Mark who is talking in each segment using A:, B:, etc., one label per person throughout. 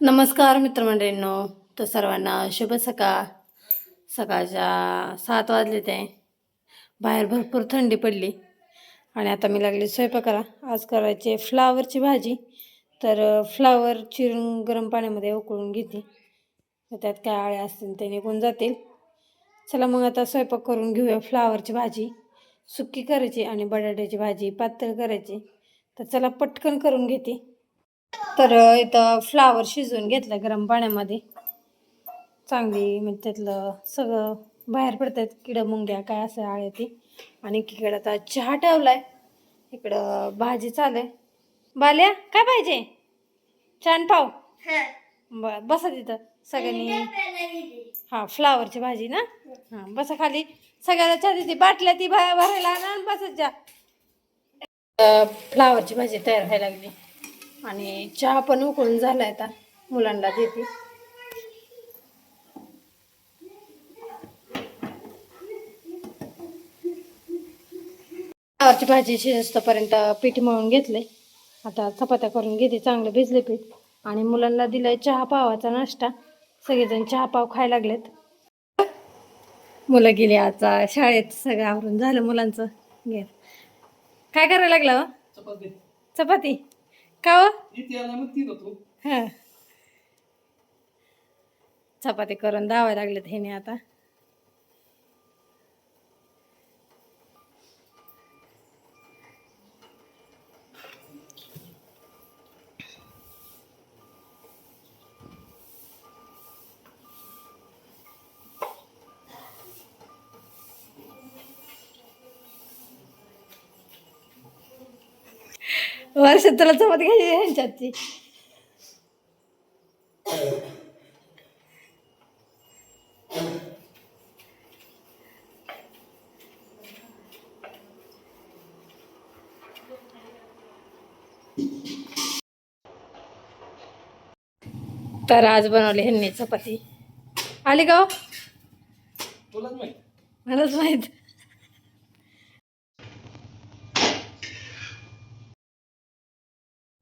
A: नमस्कार मित्रमंडळींनो. तर सर्वांना शुभ सकाळ. सकाळच्या 7 वाजले ते. बाहेर भरपूर थंडी पडली आणि आता मी लागली स्वयंपाकाला. आज करायची फ्लावरची भाजी. तर फ्लावर चिरून गरम पाण्यामध्ये उकळून घेते. तर त्यात काय आळे असतील ते निघून जातील. चला मग आता स्वयंपाक करून घेऊया. फ्लावरची भाजी सुक्की करायची आणि बटाट्याची भाजी पातळ करायची. तर चला पटकन करून घेते. तर इथं फ्लावर शिजवून घेतलं गरम पाण्यामध्ये. चांगली म्हणजे त्यातलं सगळं बाहेर पडतात किडं मुंग्या काय असं आळे ती. आणि इकडं आता चहा ठेवलाय, इकडं भाजी चालू आहे. बाल्या काय पाहिजे? छान पाव. बर बसा तिथं सगळ्यांनी. हा फ्लावरची भाजी ना. हा बसा खाली. सगळ्याला चहा देते. बाटल्या ती भरायला आणा आणि बसायच्या. फ्लावरची भाजी तयार व्हायला लागली आणि चहा पण उकळून झालाय. आता मुलांना देते. फ्लावरची भाजी शिजतोपर्यंत पीठ मळून घेतले. आता चपात्या करून घेते. चांगलं भिजले पीठ आणि मुलांना दिलाय चहा पावाचा नाश्ता. सगळेजण चहा पाव खायला लागलेत. मुलं गेली आता शाळेत. सगळं आवरून झालं मुलांचं. घे काय करायला लागला हो? चपाती का हो? हा चपाती करून दावायला लागलेत हेने आता. वर्षात तुला चपाती घ्यायची ह्यांच्यातची. तर आज बनवली ह्यांनी चपाती. आली का हो? मलाच माहित.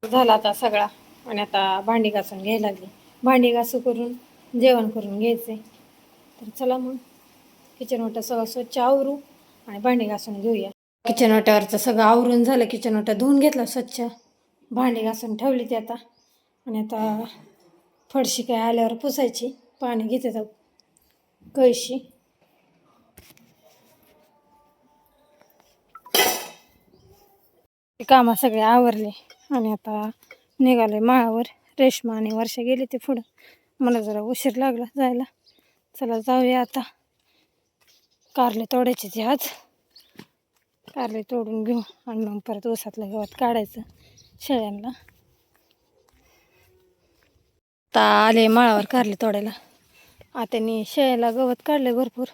A: झाला आता सगळा आणि आता भांडी घासून घ्यायला लागली. भांडी घासू करून जेवण करून घ्यायचे. तर चला मग किचन ओटा सगळं स्वच्छ आवरू आणि भांडी घासून घेऊया. किचन ओट्यावरचं सगळं आवरून झालं. किचन ओटा धुवून घेतला स्वच्छ. भांडी घासून ठेवली ती आता. आणि आता फडशी काय आल्यावर पुसायची. पाणी घेते तर कळशी. कामं सगळे आवरले आणि आता निघाले माळावर. रेश्मा आणि वर्षा गेली ते पुढं. मला जरा उशीर लागला जायला. चला जाऊया आता. कारले तोडायचे ते आज. कारले तोडून घेऊ आणि मग परत ऊसातलं गवत काढायचं शेळ्यांना. आता आले माळावर कारले तोडायला. आत्यानी शेळ्याला गवत काढले भरपूर.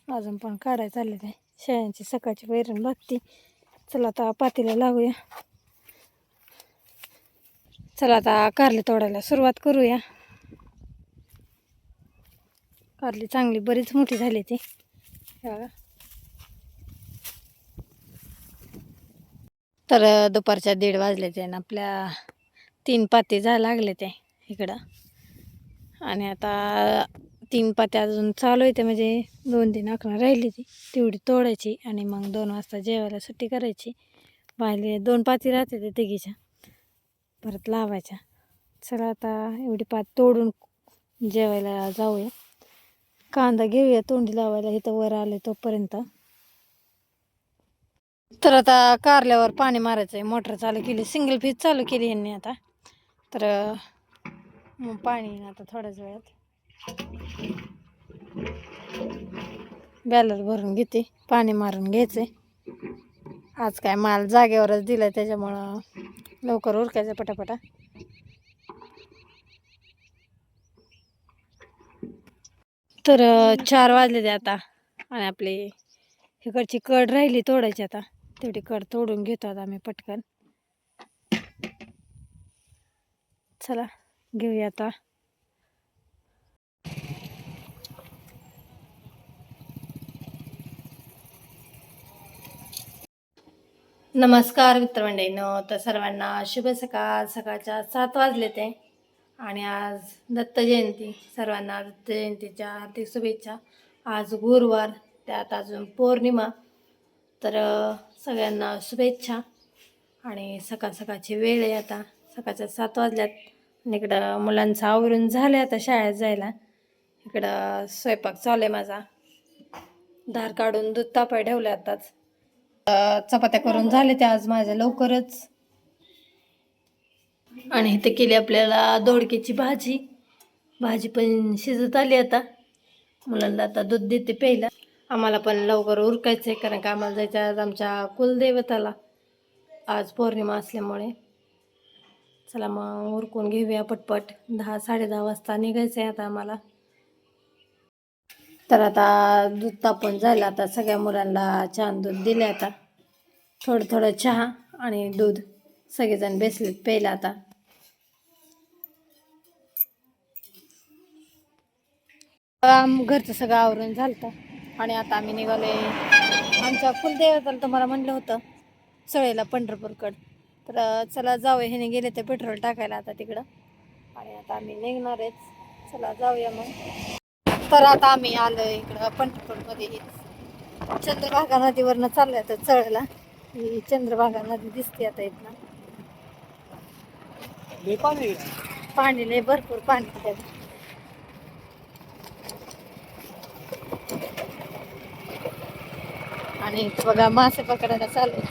A: अजून पण काढायला चालले ते. शेळ्यांची सकाळची वैरण बघती. चला आता पातीला लावूया. चला आता कारले तोडायला सुरुवात करूया. कारली चांगली बरीच मोठी झाली ती. बघा. तर दुपारच्या 1:30 वाजले ते. आपल्या 3 पाती जा लागले ते इकडं. आणि आता 3 पात्या अजून चालू आहे. म्हणजे 2-3 आकडा राहिली ती तेवढी तोडायची आणि मग 2 वाजता जेवायला सुट्टी करायची. बाहेर 2 पाती राहते ते तिघीच्या परत लावायच्या. चला आता एवढी पात तोडून जेवायला जाऊया. कांदा घेऊया तोंडी लावायला. इथं वर आले तोपर्यंत. तर आता कारल्यावर पाणी मारायचं आहे. मोटर चालू केली. सिंगल फीज चालू केली यांनी आता. तर मग पाणी आता थोड्याच वेळात. बॅलर भरून घेते. पाणी मारून घ्यायचे. आज काय माल जागेवरच दिलाय त्याच्यामुळं लवकर उरकायचं पटापटा. तर 4 वाजले ते आता. आणि आपली इकडची कड राहिली तोडायची आता. तेवढी कड तोडून घेतो आता आम्ही पटकन. चला घेऊया आता. नमस्कार मित्रमंडळींनो. तर सर्वांना शुभ सकाळ. सकाळच्या 7 वाजले ते. आणि आज दत्त जयंती, सर्वांना दत्त जयंतीच्या हार्दिक शुभेच्छा. आज गुरुवार, त्यात अजून पौर्णिमा, तर सगळ्यांना शुभेच्छा. आणि सकाळ सकाळची वेळ आहे, आता सकाळच्या 7 वाजल्यात. आणि इकडं मुलांचं आवरून झालं आता शाळेत जायला. इकडं स्वयंपाक चालू आहे माझा. धार काढून दूध तापाय ठेवलं आताच. चपात्या करून झाले त्या आज माझ्या लवकरच. आणि इथे केली आपल्याला दोडक्याची भाजी. भाजी पण शिजत आली आता. मुलांना आता दूध देते प्यायला. आम्हाला पण लवकर उरकायचं आहे, कारण का आम्हाला जायचं आज आमच्या कुलदैवताला. आज पौर्णिमा असल्यामुळे चला मग उरकून घेऊया पटपट. 10-10:30 वाजता निघायचं आहे आता आम्हाला. तर आता दूध तापून झालं. आता सगळ्या मुलांना छान दूध दिले. आता थोडं थोडं चहा आणि दूध सगळेजण बेसलेत प्यायला. आता घरचं सगळं आवरून झालं आणि आता आम्ही निघालोय आमच्या कुलदेवताला. तुम्हाला म्हणलं होतं चळेला पंढरपूरकडं, तर चला जाऊया. ह्याने गेले ते पेट्रोल टाकायला आता तिकडं, आणि आता आम्ही निघणारच. चला जाऊया मग. तर आता आम्ही आलो इकडं पंढरपूरमध्ये. चंद्रभागा नदीवरनं चाललोय तर चळेला. ही चंद्रभागा नदी दिसते आता इथनं. पाणी लय भरपूर पाणी त्यात. आणि बघा मासे पकडायला चालू.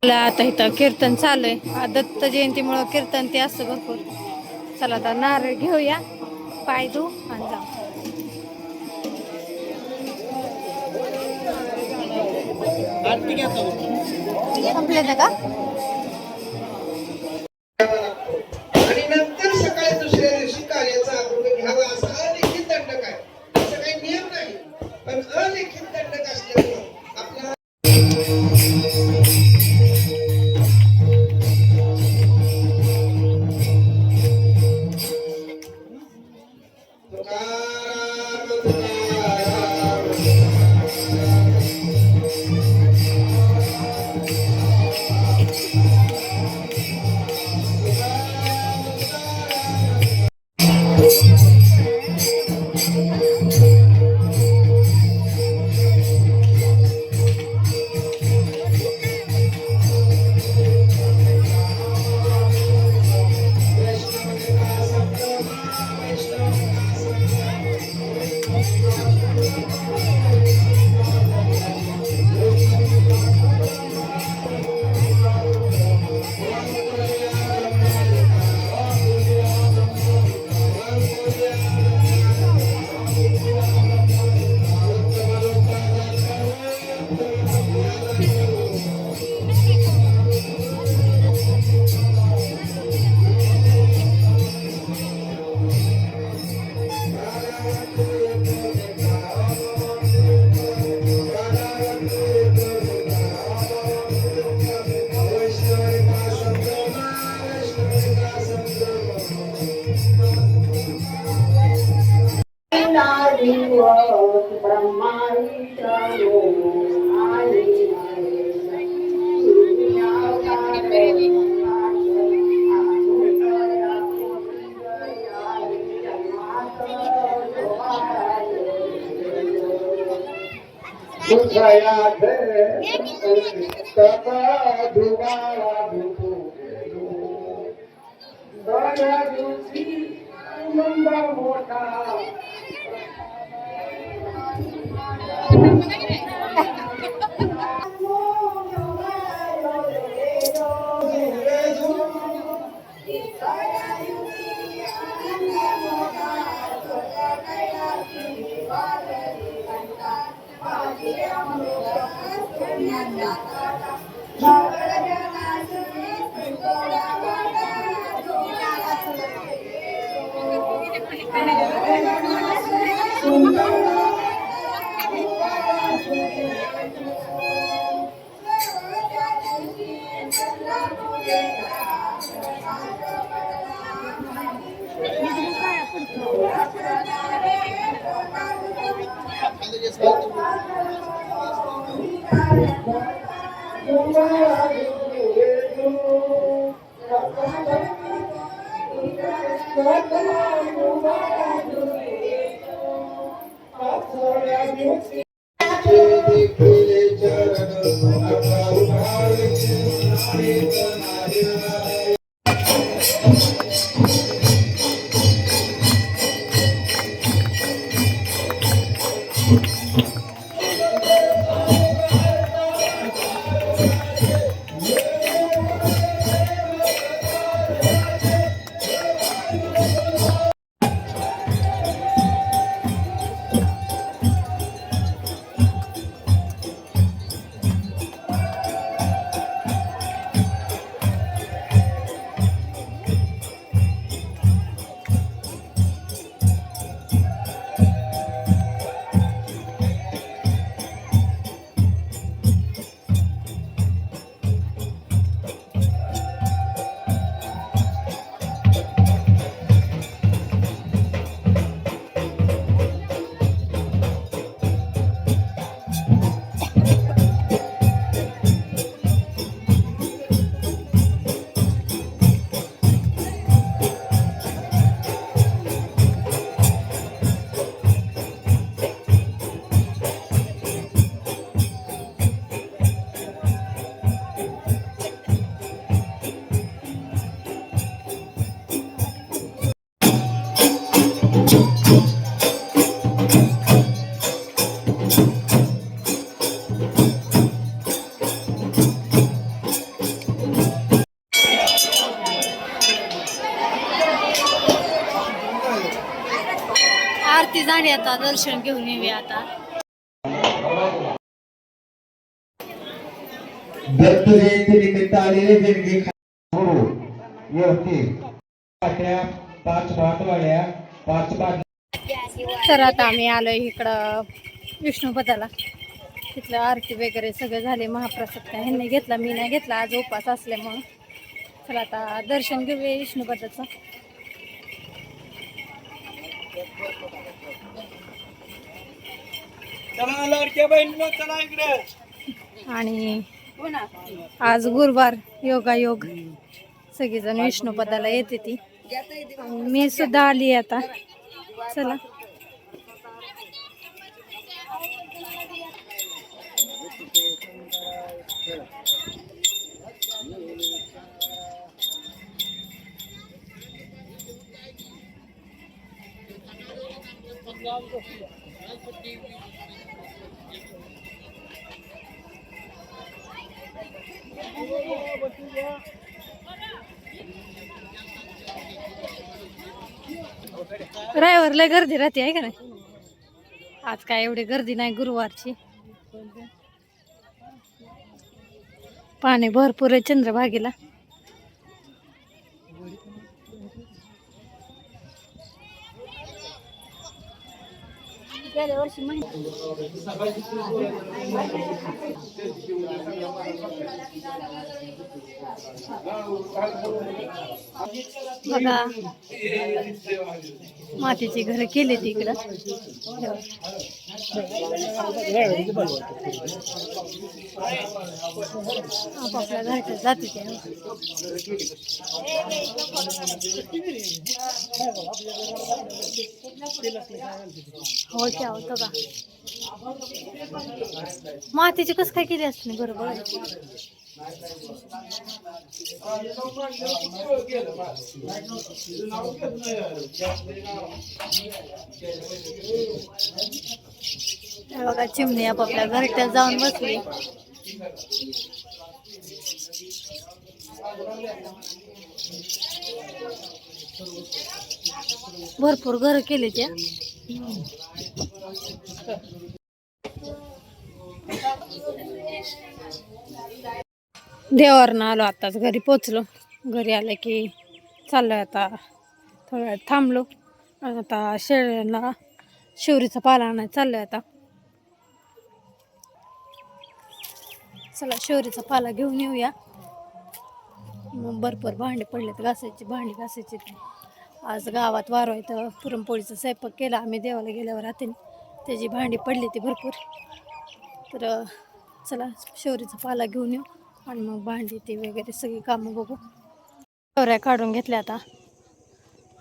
A: आता इथं कीर्तन चालू आहे. दत्त जयंतीमुळं कीर्तन ते असतं भरपूर. चला आता नारळ घेऊया, पाय धू आणि जा. संपले ना का?
B: आणि नंतर सकाळी दुसऱ्या दिवशी कार्याचा आग्रह घ्यावा असा अलिखित दंडक आहे. असं काही नियम नाही, पण अलिखित दंडक असल्यामुळं आपल्या
A: आरती झाली आता, दर्शन घेऊन येऊया आता.
C: दत्त जयंती निमित्त आलेले देणगी गुरु येवती पाट्या 5 भातवाड्या 5 भात.
A: तर आता आम्ही आलोय इकडं विष्णुपदाला. तिथलं आरती वगैरे सगळं झाले. महाप्रसाद काय ह्यांनी घेतला, मी नाही घेतला, आज उपास असल्यामुळं. चला आता दर्शन घेऊया विष्णुपदाचं. आणि आज गुरुवार, योगायोग, सगळीजण विष्णुपदाला येते ती. मी सुद्धा आली आता. चला रविवारला गर्दी राहते आहे का नाही. आज काय एवढी गर्दी नाही गुरुवारची. पाणी भरपूर आहे चंद्रभागेला. गेल्या वर्षी बघा मातीची घर केली तिकडं. आपापल्या घरच्या जाते ते. हो क्या होतं का मातीची कस काय केली असते ना बरोबर. बघा चिमणी आपापल्या घरट्यात जाऊन बसली. भरपूर घर केले त्या. देवावरनं आलो आताच घरी पोचलो. घरी आलं की चाललोय आता थोड्या वेळ थांबलो. आता शेळ्यांना शिवरीचा पाला आणायला चाललोय आता. चला शिवरीचा पाला घेऊन येऊया. मग भरपूर भांडे पडलेत घासायची, भांडी घासायची. आज गावात वार आहे तर पुरणपोळीचा स्वयंपाक केला आम्ही देवाला गेल्यावर. रात्री त्याची भांडी पडली ती भरपूर. तर चला शौरीचा पाला घेऊन येऊ आणि मग भांडी ती वगैरे सगळी कामं बघू. शौर्या काढून घेतल्या आता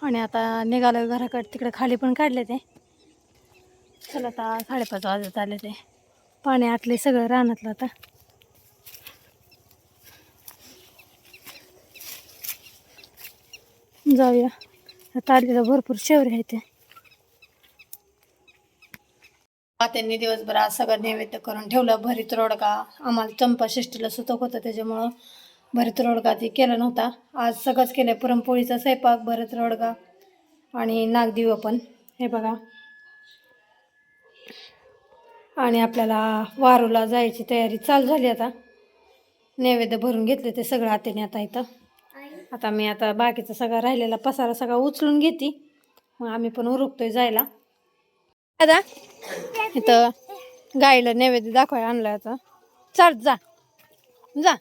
A: आणि आता निघालं घराकडे. तिकडे खाली पण काढले ते. चला आता 5:30 वाजत आले ते. पाणी आटले सगळं रानातलं आता. जाऊया. आता आलेलं भरपूर शेवरे आहेत ते. त्यांनी दिवसभर आज सगळं नैवेद्य करून ठेवलं. भरीत रोडगा आम्हाला चंपाषष्ठीला सुतक होतं त्याच्यामुळं भरीत रोडगा ती केला नव्हता. आज सगळंच केलं. पुरणपोळीचा स्वयंपाक, भरीत रोडगा आणि नागदिवं पण. हे बघा. आणि आपल्याला वारूला जायची तयारी चालू झाली आता. नैवेद्य भरून घेतले ते सगळं आत्याने आता इथं. आता मी आता बाकीचा सगळा राहिलेला पसारा सगळा उचलून घेते. मग आम्ही पण उरकतोय जायला. दादा इथं गाईला नैवेद्य दाखवायला आणला आता. चाल जा जा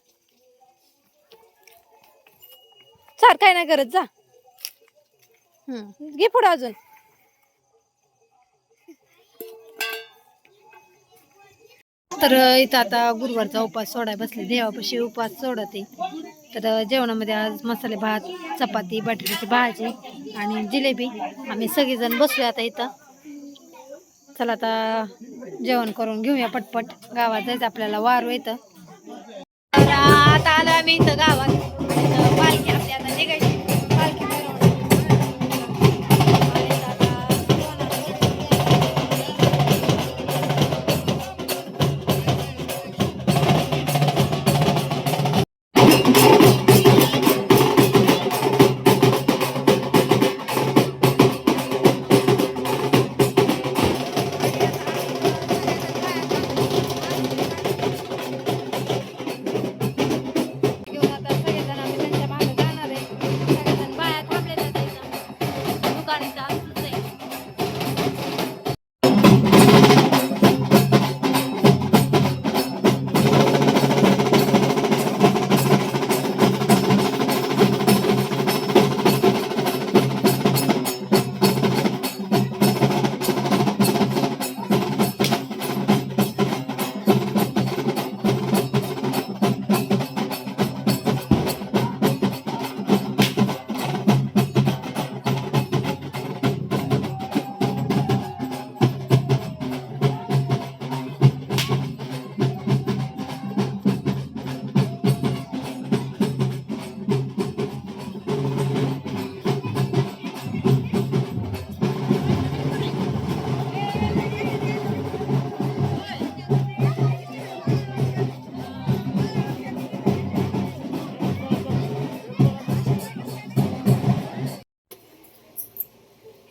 A: चाल, काय नाही करत जा. घे पुढं अजून. तर इथं आता गुरुवारचा उपास सोडाय बसले. देवापाशी उपास सोडते. तर जेवणामध्ये आज मसाले भात, चपाती, बटाट्याची भाजी आणि जिलेबी. आम्ही सगळेजण बसलो आता इथं. चला आता जेवण करून घेऊया पटपट. गावात जायचं आपल्याला, वारू येतं. तर आता आलो आम्ही इथं गावात. पालखी आपली आता निघायची. पालखी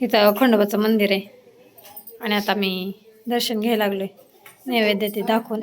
A: इथं खंडोबाचं मंदिर आहे. आणि आता मी दर्शन घ्यायला लागलोय. नैवेद्य ते दाखवून.